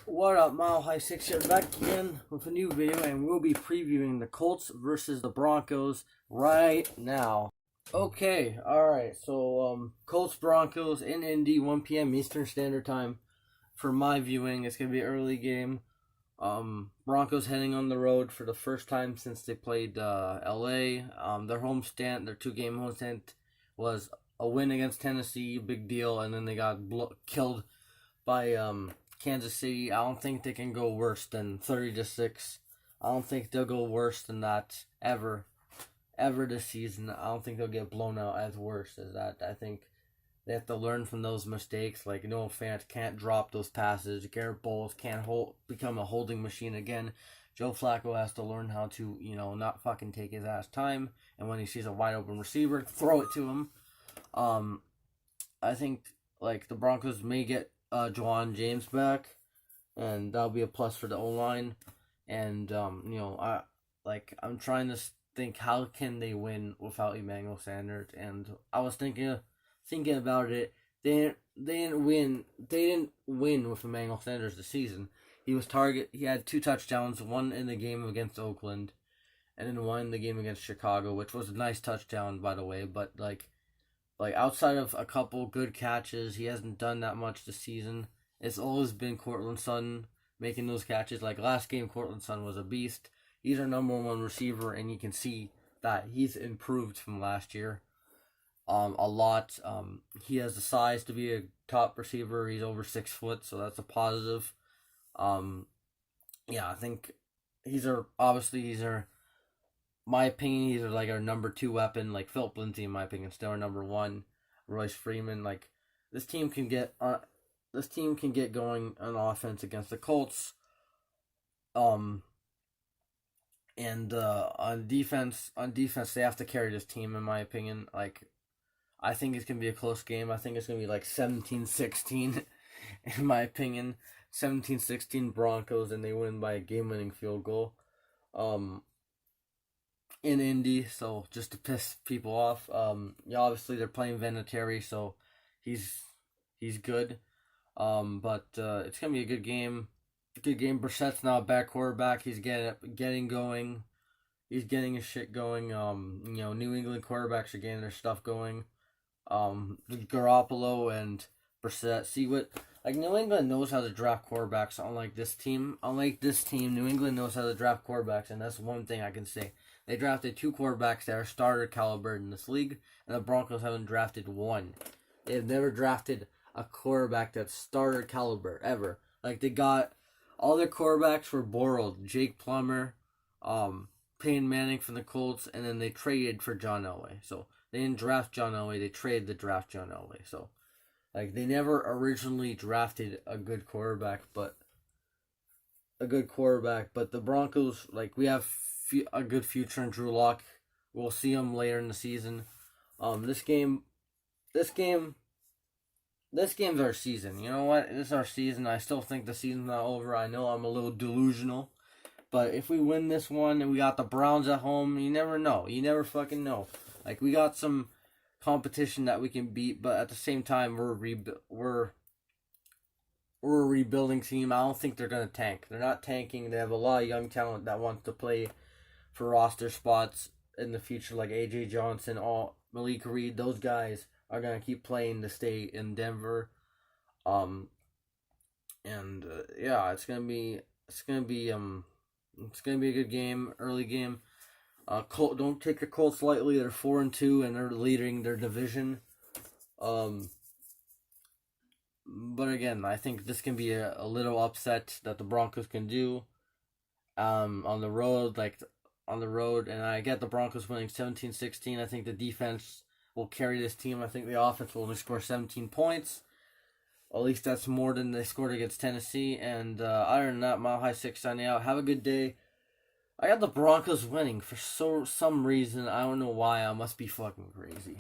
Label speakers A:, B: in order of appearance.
A: What up, Mile High 6 here, back again with a new video, and we'll be previewing the Colts versus the Broncos right now. Okay, alright, so Colts Broncos in Indy, 1 p.m. Eastern Standard Time. For my viewing, it's going to be an early game. Broncos heading on the road for the first time since they played LA. Their homestand, their 2-game homestand was a win against Tennessee, big deal, and then they got killed by Kansas City. I don't think they can go worse than 30-6. I don't think they'll go worse than that ever this season. I don't think they'll get blown out as worse as that. I think they have to learn from those mistakes. Like, Noah Fant can't drop those passes. Garrett Bowles can't become a holding machine again. Joe Flacco has to learn how to, not fucking take his ass time. And when he sees a wide open receiver, throw it to him. I think, the Broncos may get Juwan James back, and that'll be a plus for the O-line. And, I'm trying to think, how can they win without Emmanuel Sanders? And I was thinking about it. They didn't win with Emmanuel Sanders this season. He had 2 touchdowns, one in the game against Oakland, and then one in the game against Chicago, which was a nice touchdown, by the way. But outside of a couple good catches, he hasn't done that much this season. It's always been Courtland Sutton making those catches. Like last game, Courtland Sutton was a beast. He's our number 1 receiver, and you can see that he's improved from last year a lot. He has the size to be a top receiver. He's over 6 foot, so that's a positive. I think my opinion, he's like our number 2 weapon. Like Philip Lindsay, in my opinion, still our number 1. Royce Freeman. Like this team can get going on offense against the Colts. And on defense, they have to carry this team, in my opinion. I think it's gonna be a close game. I think it's gonna be 17-16, in my opinion. 17-16 Broncos, and they win by a game-winning field goal. In Indy, so just to piss people off. Obviously they're playing Vinatieri, so he's good. But it's gonna be a good game. Brissett's now a back quarterback. He's getting going. He's getting his shit going. New England quarterbacks are getting their stuff going. Garoppolo and Brissett. See what New England knows how to draft quarterbacks. Unlike this team, New England knows how to draft quarterbacks, and that's one thing I can say. They drafted 2 quarterbacks that are starter caliber in this league, and the Broncos haven't drafted 1. They've never drafted a quarterback that's starter caliber ever. They got all their quarterbacks were borrowed. Jake Plummer, Peyton Manning from the Colts, and then they traded for John Elway. So they didn't draft John Elway; they traded to draft John Elway. So they never originally drafted a good quarterback, but the Broncos, we have a good future in Drew Lock. We'll see him later in the season. This game's our season. You know what? This is our season. I still think the season's not over. I know I'm a little delusional, but if we win this one and we got the Browns at home, you never know. You never fucking know. We got some competition that we can beat, but at the same time, we're a rebuilding team. I don't think they're gonna tank. They're not tanking. They have a lot of young talent that wants to play for roster spots in the future, like AJ Johnson, Malik Reed. Those guys are gonna keep playing to stay in Denver. It's gonna be a good game, early game. Don't take the Colts lightly. They're 4-2 and they're leading their division. But again, I think this can be a little upset that the Broncos can do. On the road, and I get the Broncos winning 17-16. I think the defense will carry this team. I think the offense will only score 17 points. At least that's more than they scored against Tennessee. And other than that, Mile High 6 signing out. Have a good day. I got the Broncos winning for some reason. I don't know why. I must be fucking crazy.